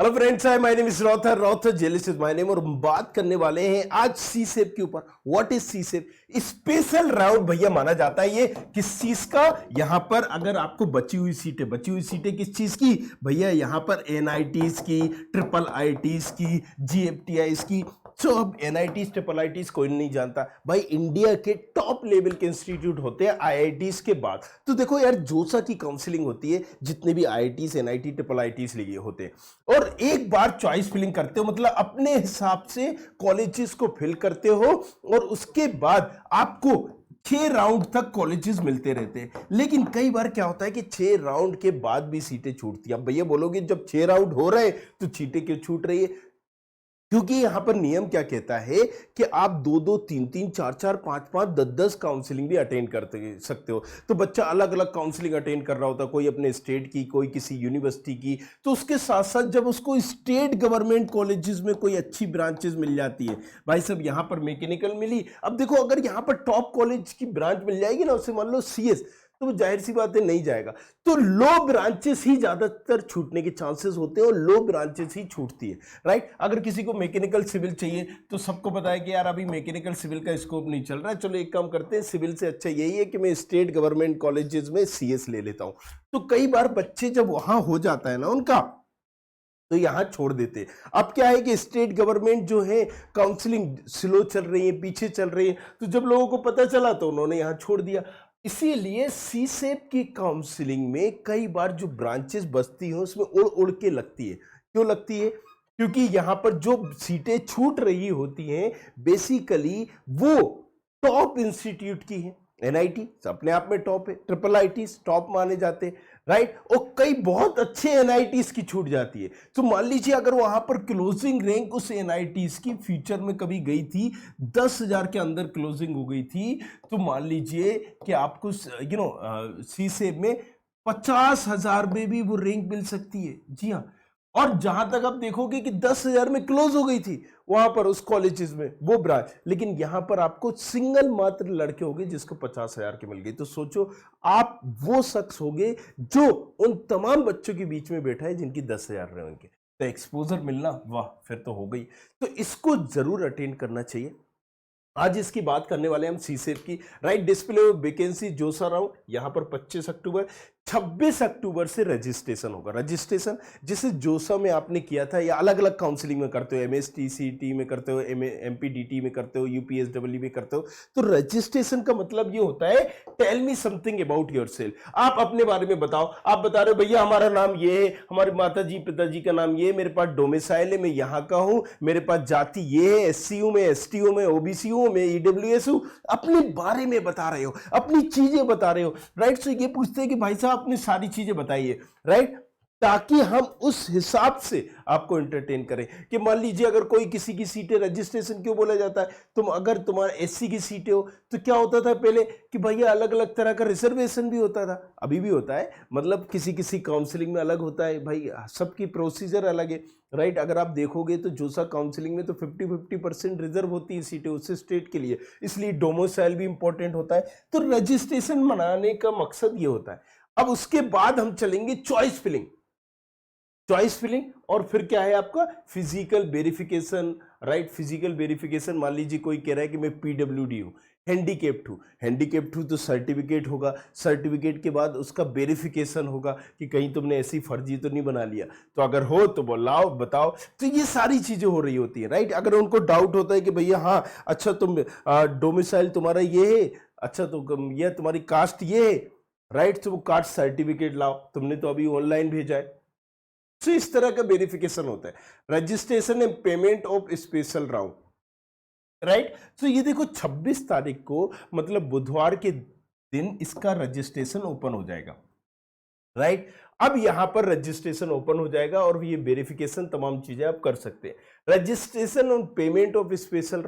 Hello friends, hi, my name is रॉथर। रॉथर जेलिस इज माय नेम और हम बात करने वाले हैं आज सी सेप के ऊपर। व्हाट इज सी सेप? स्पेशल राउंड भैया माना जाता है ये किस चीज का। यहां पर अगर आपको बची हुई सीटें किस चीज की भैया? यहां पर एनआईटीज की, ट्रिपल आईटीज की, जीएफटीआईज की। तो अब एनआईटीज ट्रिपल आईटीज कोई नहीं जानता भाई, इंडिया के टॉप लेवल के इंस्टीट्यूट होते हैं आईआईटीज के बाद। तो देखो यार, जोसा की काउंसलिंग होती है, जितने भी आईआईटीज एनआईटी ट्रिपल आईटीज लिए होते हैं, और एक बार चॉइस फिलिंग करते हो, मतलब अपने हिसाब से कॉलेजेस को फिल करते हो, और उसके बाद आपको 6 राउंड तक कॉलेजेस मिलते रहते हैं। लेकिन कई बार क्या होता है कि 6 राउंड के बाद भी सीटें छूटती हैं। अब भैया बोलोगे, जब 6 राउंड हो रहे हैं तो सीटें क्यों छूट रही है? क्योंकि यहां पर नियम क्या कहता है कि आप 2-2, 3-3, 4-4, 5-5, 10-10 काउंसलिंग भी अटेंड कर सकते हो। तो बच्चा अलग अलग काउंसलिंग अटेंड कर रहा होता है, कोई अपने स्टेट की, कोई किसी यूनिवर्सिटी की। तो उसके साथ साथ जब उसको स्टेट गवर्नमेंट कॉलेजेस में कोई अच्छी ब्रांचेस मिल जाती है, भाई साहब यहां पर मैकेनिकल मिली। अब देखो, अगर यहां पर टॉप कॉलेज की ब्रांच मिल जाएगी ना, उसे मान लो सीएस, तो वो जाहिर सी बात है नहीं जाएगा। तो लो ब्रांचेस ही ज्यादातर छूटने के चांसेस होते हैं, और लो ब्रांचेस ही छूटती है, राइट। अगर किसी को मैकेनिकल सिविल चाहिए तो सबको पता है कि यार अभी मैकेनिकल सिविल का स्कोप नहीं चल रहा है, चलो एक काम करते हैं, सिविल से अच्छा यही है कि मैं स्टेट गवर्नमेंट कॉलेजेस में सीएस ले लेता हूं। तो कई बार बच्चे जब वहां हो जाता है ना उनका, तो यहां छोड़ देते। अब क्या है कि स्टेट गवर्नमेंट जो है काउंसलिंग स्लो चल रही है, पीछे चल रही है, तो जब लोगों को पता चला तो उन्होंने यहां छोड़ दिया। इसीलिए सी सेप की काउंसलिंग में कई बार जो ब्रांचेस बचती हैं उसमें उड़ उड़ के लगती है। क्यों लगती है? क्योंकि यहां पर जो सीटें छूट रही होती हैं बेसिकली वो टॉप इंस्टीट्यूट की है। एनआईटी अपने आप में टॉप है, ट्रिपल आईटी टॉप माने जाते हैं, राइट। और कई बहुत अच्छे एनआईटीज की छूट जाती है। तो मान लीजिए अगर वहां पर क्लोजिंग रैंक उस एनआईटीज की फ्यूचर में कभी गई थी, 10,000 के अंदर क्लोजिंग हो गई थी, तो मान लीजिए कि आपको सी सेब में 50,000 में भी वो रैंक मिल सकती है। जी हाँ। और जहां तक आप देखोगे कि 10,000 में क्लोज हो गई थी वहां पर उस कॉलेजेस में वो ब्रांच, लेकिन यहां पर आपको सिंगल मात्र लड़के होंगे जिसको 50,000 की मिल गई। तो सोचो, आप वो शख्स होंगे जो उन तमाम बच्चों के बीच में बैठा है जिनकी 10,000 रहे होंगे। तो एक्सपोजर मिलना, वाह, फिर तो हो गई। तो इसको जरूर अटेंड करना चाहिए। आज इसकी बात करने वाले हम सी सेप की, राइट। डिस्प्ले वैकेंसी जोसा राउंड यहां पर 25 अक्टूबर, 26 अक्टूबर से रजिस्ट्रेशन होगा। रजिस्ट्रेशन जैसे जोसा में आपने किया था, या अलग अलग काउंसलिंग में करते हो, एमएसटीसीटी में करते हो, एमपीडीटी में करते हो, यूपीएसडब्ल्यू में करते हो, तो रजिस्ट्रेशन का मतलब ये होता है, tell me something about yourself. आप अपने बारे में बताओ। आप बता रहे हो भैया हमारा नाम ये है, हमारे माता जी पिताजी का नाम ये है, मेरे पास डोमिसाइल है, मैं यहाँ का हूँ, मेरे पास जाति ये है, एससी हूँ मैं, एसटी हूँ मैं, ओबीसी हूँ मैं, ईडब्ल्यूएस हूँ। अपने बारे में बता रहे हो, अपनी चीजें बता रहे हो, राइट। सो ये पूछते हैं कि भाई साहब अपनी सारी चीजें बताइए, राइट, ताकि हम उस हिसाब से आपको एंटरटेन करें। कि मान लीजिए अगर कोई किसी की सीटें, रजिस्ट्रेशन क्यों बोला जाता है, तुम अगर तुम्हारा एससी की सीटें हो तो क्या होता था पहले कि भैया अलग अलग तरह का रिजर्वेशन भी होता था, अभी भी होता है, मतलब किसी किसी काउंसलिंग में अलग होता है भाई, सबकी प्रोसीजर अलग है, राइट। अगर आप देखोगे तो जोसा काउंसलिंग में तो 50-50% रिजर्व होती है सीटें उस स्टेट के लिए, इसलिए डोमिसाइल भी इंपॉर्टेंट होता है। तो रजिस्ट्रेशन मनाने का मकसद ये होता है। अब उसके बाद हम चलेंगे चॉइस फिलिंग। चॉइस फिलिंग और फिर क्या है आपका physical verification, right. Physical verification, मान लीजिए कोई कह रहा है कि मैं पीडब्ल्यूडी हूं, हैंडीकेप्ट हूं तो सर्टिफिकेट होगा, सर्टिफिकेट के बाद उसका वेरिफिकेशन होगा कि कहीं तुमने ऐसी फर्जी तो नहीं बना लिया, तो अगर हो तो बोलाओ, बताओ। तो ये सारी चीजें हो रही होती है, राइट। अगर उनको डाउट होता है कि भैया हाँ अच्छा तुम डोमिसाइल तुम्हारा ये है, अच्छा तो ये तुम्हारी कास्ट ये है, राइट, तो वो कास्ट सर्टिफिकेट लाओ, तुमने तो अभी ऑनलाइन भेजा है। तो इस तरह का वेरिफिकेशन होता है। Registration and payment of special round, right. तो ये देखो 26 तारीख को, मतलब बुधवार के दिन इसका रजिस्ट्रेशन ओपन हो जाएगा, राइट। अब यहां पर रजिस्ट्रेशन ओपन हो जाएगा और ये वेरिफिकेशन तमाम चीजें आप कर सकते हैं। Registration on payment of special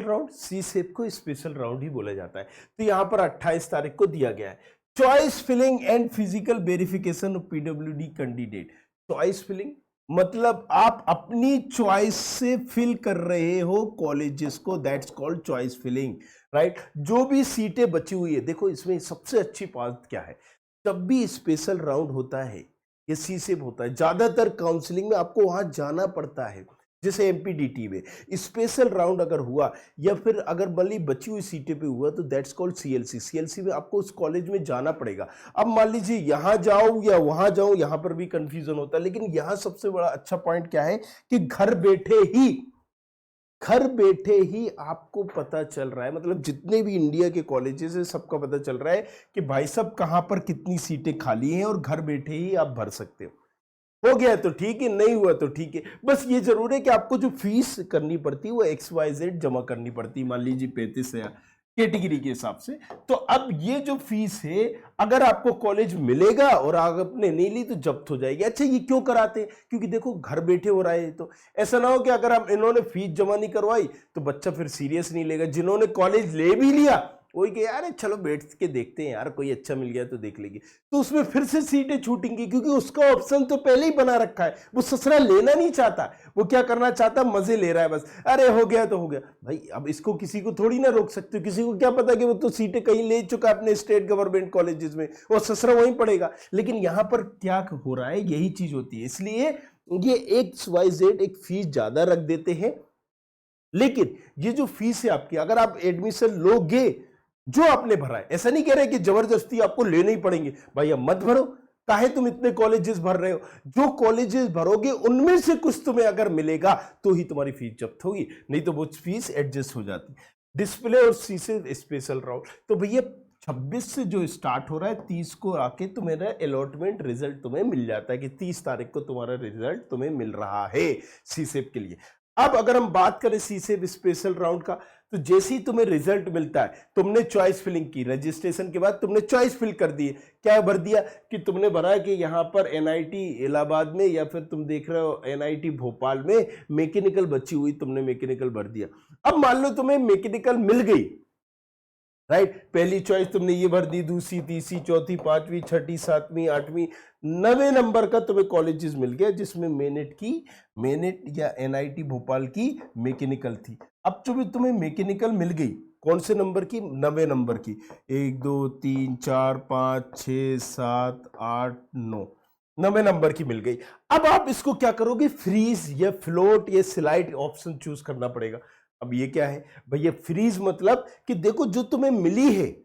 round CSAB को स्पेशल राउंड ही बोला जाता है। तो यहां पर 28 तारीख को दिया गया है। Choice filling and physical verification of PWD candidate. Choice filling मतलब आप अपनी चॉइस से फिल कर रहे हो कॉलेजेस को, that's called choice filling, right. जो भी सीटें बची हुई है, देखो इसमें सबसे अच्छी बात क्या है, जब भी स्पेशल राउंड होता है ये सी सेप होता है। ज्यादातर काउंसलिंग में आपको वहां जाना पड़ता है, जैसे एमपीडीटी में स्पेशल राउंड अगर हुआ या फिर अगर बल्कि बची हुई सीटें पे हुआ तो दैट्स कॉल्ड सीएलसी। सीएलसी में आपको उस कॉलेज में जाना पड़ेगा। अब मान लीजिए यहां जाऊं या वहां जाऊं, यहां पर भी कंफ्यूजन होता है, लेकिन यहां सबसे बड़ा अच्छा पॉइंट क्या है कि घर बैठे ही आपको पता चल रहा है, मतलब जितने भी इंडिया के कॉलेजेस है सबका पता चल रहा है कि भाई साहब कहां पर कितनी सीटें खाली हैं और घर बैठे ही आप भर सकते हो गया तो ठीक है, नहीं हुआ तो ठीक है। बस ये जरूर है कि आपको जो फीस करनी पड़ती है वो XYZ जमा करनी पड़ती है, मान लीजिए 35,000 कैटेगरी के हिसाब से। तो अब ये जो फीस है अगर आपको कॉलेज मिलेगा और आपने नहीं ली तो जब्त हो जाएगी। अच्छा ये क्यों कराते हैं? क्योंकि देखो घर बैठे हो रहा है, तो ऐसा ना हो कि अगर आप इन्होंने फीस जमा नहीं करवाई तो बच्चा फिर सीरियस नहीं लेगा। जिन्होंने कॉलेज ले भी लिया वही कि यार चलो बैठ के देखते हैं यार, कोई अच्छा मिल गया तो देख लेंगे, तो उसमें फिर से सीटें छूटेंगी, क्योंकि उसका ऑप्शन तो पहले ही बना रखा है। वो ससुरा लेना नहीं चाहता, वो क्या करना चाहता, मजे ले रहा है बस, अरे हो गया तो हो गया भाई। अब इसको किसी को थोड़ी ना रोक सकते हो, किसी को क्या पता कि वो तो सीटें कहीं ले चुका अपने स्टेट गवर्नमेंट कॉलेजेस में, वो ससुरा वहीं पड़ेगा। लेकिन यहां पर क्या हो रहा है, यही चीज होती है, इसलिए ये XYZ एक फीस ज्यादा रख देते हैं। लेकिन ये जो फीस है आपकी, अगर आप एडमिशन लोगे जो आपने भरा है, ऐसा नहीं कह रहे कि जबरदस्ती आपको लेने ही पड़ेंगे, भाई अब मत भरो, काहे तुम इतने कॉलेजेस भर रहे हो, जो कॉलेजेस भरोगे उनमें से कुछ तुम्हें अगर मिलेगा तो ही तुम्हारी फीस जब्त होगी, नहीं तो वो फीस एडजस्ट हो जाती। डिस्प्ले और सीसे स्पेशल राउंड, तो भैया 26 से जो स्टार्ट हो रहा है 30 को आके तुम्हारा अलॉटमेंट रिजल्ट तुम्हें मिल जाता है कि 30 तारीख को तुम्हारा रिजल्ट तुम्हें मिल रहा है सीसेप के लिए। अब अगर हम बात करें सीसेप स्पेशल राउंड का, तो जैसे ही तुम्हें रिजल्ट मिलता है, तुमने चॉइस फिलिंग की, रजिस्ट्रेशन के बाद तुमने चॉइस फिल कर दी, क्या भर दिया कि तुमने भरा कि यहां पर एनआईटी इलाहाबाद में या फिर तुम देख रहे हो एनआईटी भोपाल में मैकेनिकल बची हुई, तुमने मैकेनिकल भर दिया। अब मान लो तुम्हें मैकेनिकल मिल गई, राइट, पहली चॉइस तुमने ये भर दी, दूसरी, तीसरी, चौथी, पांचवी, छठी, सातवीं, आठवीं, 9वें नंबर का तुम्हें कॉलेजेस मिल गया जिसमें मेनेट या एनआईटी भोपाल की मैकेनिकल थी। अब तुम्हें मैकेनिकल मिल गई, कौन से नंबर की, 9वें नंबर की, 1 2 3 4 5 6 7 8 9, 9वें नंबर की मिल गई। अब आप इसको क्या करोगे, फ्रीज या फ्लोट या स्लाइड ऑप्शन चूज करना पड़ेगा। अब ये क्या है भैया, फ्रीज मतलब कि देखो जो तुम्हें मिली है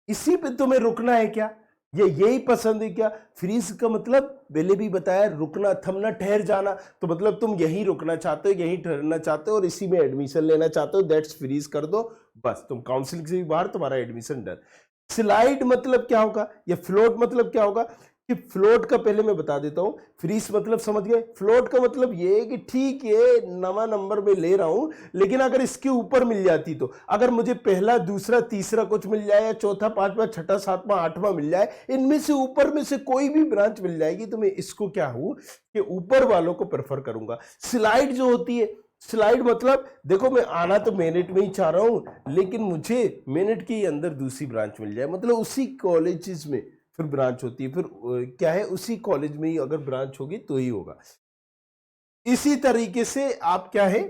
इसी पे तुम्हें रुकना है क्या, ये यही पसंद है क्या। फ्रीज का मतलब पहले भी बताया, रुकना, थमना, ठहर जाना, तो मतलब तुम यहीं रुकना चाहते हो, यहीं ठहरना चाहते हो और इसी में एडमिशन लेना चाहते हो, दैट्स फ्रीज कर दो, बस तुम काउंसलिंग से भी बाहर, तुम्हारा एडमिशन डन। स्लाइड मतलब क्या होगा या फ्लोट मतलब क्या होगा कि फ्लोट का पहले मैं बता देता हूं, फ्रीज मतलब समझ गए, फ्लोट का मतलब ये है कि ठीक है 9वां नंबर में ले रहा हूं, लेकिन अगर इसके ऊपर मिल जाती, तो अगर मुझे पहला, दूसरा, तीसरा कुछ मिल जाए या चौथा, पांचवा, छठा, सातवां, आठवां मिल जाए, इनमें से ऊपर में से कोई भी ब्रांच मिल जाएगी, तो मैं इसको क्या हूं कि ऊपर वालों को प्रेफर करूंगा। स्लाइड जो होती है, स्लाइड मतलब देखो मैं आना तो मेरिट में ही चाह रहा हूं, लेकिन मुझे मेरिट के अंदर दूसरी ब्रांच मिल जाए, मतलब उसी कॉलेजेस में फिर ब्रांच होती है, फिर क्या है, उसी कॉलेज में ही अगर ब्रांच होगी तो ही होगा। इसी तरीके से आप क्या है,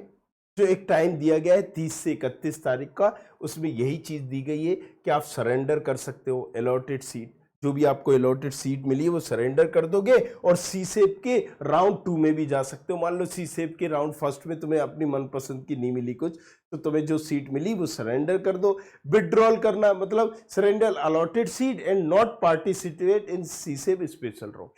जो एक टाइम दिया गया है 30 से 31 तारीख का, उसमें यही चीज दी गई है कि आप सरेंडर कर सकते हो अलॉटेड सीट, जो भी आपको अलॉटेड सीट मिली है वो सरेंडर कर दोगे और सीसेप के राउंड 2 में भी जा सकते हो। मान लो सीसेप के राउंड फर्स्ट में तुम्हें अपनी मनपसंद की नहीं मिली कुछ, तो तुम्हें जो सीट मिली वो सरेंडर कर दो। विड्रॉल करना मतलब surrender allotted seat and not participate in CSAB special round.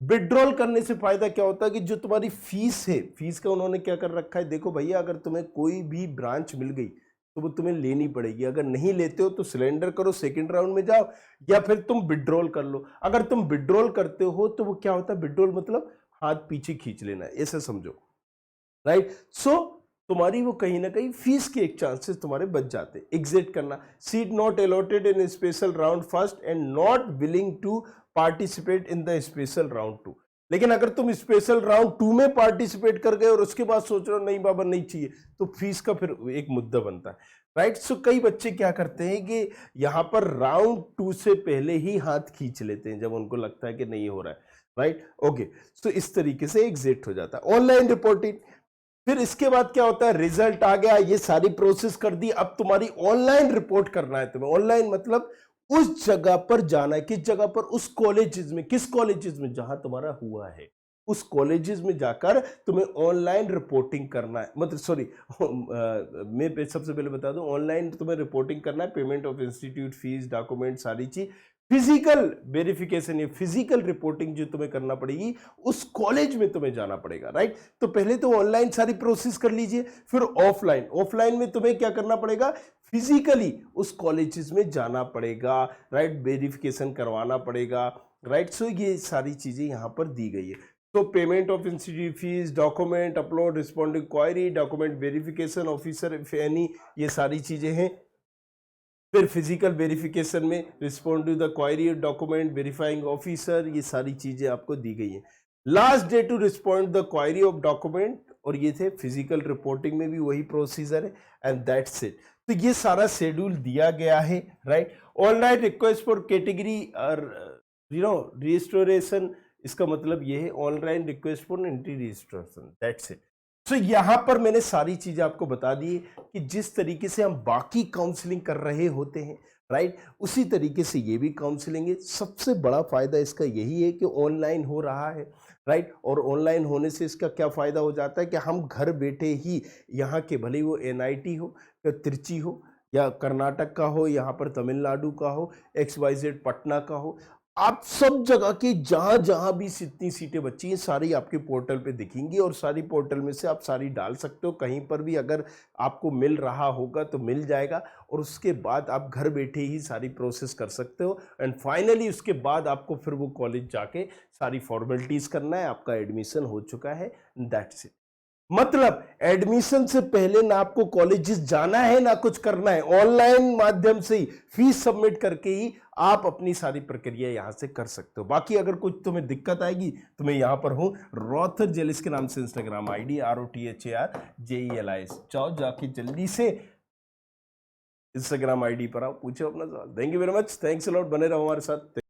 Withdrawal करने से फायदा क्या होता है कि जो तुम्हारी फीस है, फीस का उन्होंने क्या कर रखा है, देखो भैया अगर तुम्हें कोई भी ब्रांच मिल गई तो वो तुम्हें लेनी पड़ेगी, अगर नहीं लेते हो तो सिलेंडर करो, सेकंड राउंड में जाओ, या फिर तुम विड्रॉल कर लो। अगर तुम विड्रॉल करते हो तो वो क्या होता है, विड्रॉल मतलब हाथ पीछे खींच लेना, ऐसा समझो, राइट। सो तुम्हारी वो कहीं ना कहीं फीस के एक चांसेस तुम्हारे बच जाते। एग्जिट करना, seat not allotted in special round first and not willing to participate in the special round 2। लेकिन अगर तुम स्पेशल राउंड 2 में पार्टिसिपेट कर गए और उसके बाद सोच रहे हो नहीं बाबा नहीं चाहिए, तो फीस का फिर एक मुद्दा बनता है, राइट। सो कई बच्चे क्या करते हैं कि यहां पर राउंड 2 से पहले ही हाथ खींच लेते हैं जब उनको लगता है कि नहीं हो रहा है, राइट, ओके। सो इस तरीके से एग्जिट हो जाता है। ऑनलाइन रिपोर्टिंग, फिर इसके बाद क्या होता है, रिजल्ट आ गया, ये सारी प्रोसेस कर दी, अब तुम्हारी ऑनलाइन रिपोर्ट करना है तुम्हें। ऑनलाइन मतलब उस जगह पर जाना है। किस जगह पर? उस कॉलेजेस में। किस कॉलेजेस में? जहां तुम्हारा हुआ है उस कॉलेजेस में जाकर तुम्हें ऑनलाइन रिपोर्टिंग करना है। मतलब सॉरी, मैं सबसे पहले बता दूं, ऑनलाइन तुम्हें रिपोर्टिंग करना है, payment of institute fees, document, सारी चीज। फिजिकल वेरिफिकेशन या फिजिकल रिपोर्टिंग जो तुम्हें करना पड़ेगी उस कॉलेज में तुम्हें जाना पड़ेगा, राइट। तो पहले तो ऑनलाइन सारी प्रोसेस कर लीजिए, फिर ऑफलाइन। ऑफलाइन में तुम्हें क्या करना पड़ेगा? फिजिकली उस कॉलेजेस में जाना पड़ेगा, राइट, वेरिफिकेशन करवाना पड़ेगा, राइट। सो ये सारी चीजें यहां पर दी गई है। तो payment of institute fees, document upload, responding query, document verification officer if any, ये सारी चीजें हैं। फिर फिजिकल वेरिफिकेशन में respond to the query, document verifying officer, ये सारी चीजें आपको दी गई हैं। Last day to respond the query of document, और ये थे फिजिकल रिपोर्टिंग में भी वही प्रोसीजर है, एंड दैट्स इट। तो ये सारा शेड्यूल दिया गया है, right. Online request for category और रजिस्ट्रेशन, इसका मतलब ये है online request for entry registration, that's it. तो यहां पर मैंने सारी चीजें आपको बता दी कि जिस तरीके से हम बाकी काउंसलिंग कर रहे होते हैं, राइट, उसी तरीके से ये भी काउंसलिंग है। सबसे बड़ा फायदा इसका यही है कि ऑनलाइन हो रहा है, राइट। और ऑनलाइन होने से इसका क्या फायदा हो जाता है कि हम घर बैठे ही यहाँ के, भले वो एनआईटी हो या त्रिची हो या कर्नाटक का हो, यहाँ पर तमिलनाडु का हो, XYZ पटना का हो, आप सब जगह की जहां जहां भी जितनी सीटें बची हैं सारी आपके पोर्टल पे दिखेंगी, और सारी पोर्टल में से आप सारी डाल सकते हो। कहीं पर भी अगर आपको मिल रहा होगा तो मिल जाएगा, और उसके बाद आप घर बैठे ही सारी प्रोसेस कर सकते हो। एंड फाइनली उसके बाद आपको फिर वो कॉलेज जाके सारी फॉर्मेलिटीज करना है। आपका एडमिशन हो चुका है, दैट्स इट। मतलब एडमिशन से पहले ना आपको कॉलेजेस जाना है ना कुछ करना है, ऑनलाइन माध्यम से ही फीस सबमिट करके ही आप अपनी सारी प्रक्रिया यहां से कर सकते हो। बाकी अगर कुछ तुम्हें दिक्कत आएगी तो मैं यहां पर हूं, रॉथर जेलिस के नाम से इंस्टाग्राम आईडी ROTHARJELIS, जाओ जाके जल्दी से इंस्टाग्राम आईडी पर आओ, पूछो अपना सवाल। Thank you very much, thanks a lot, बने रहो हमारे साथ।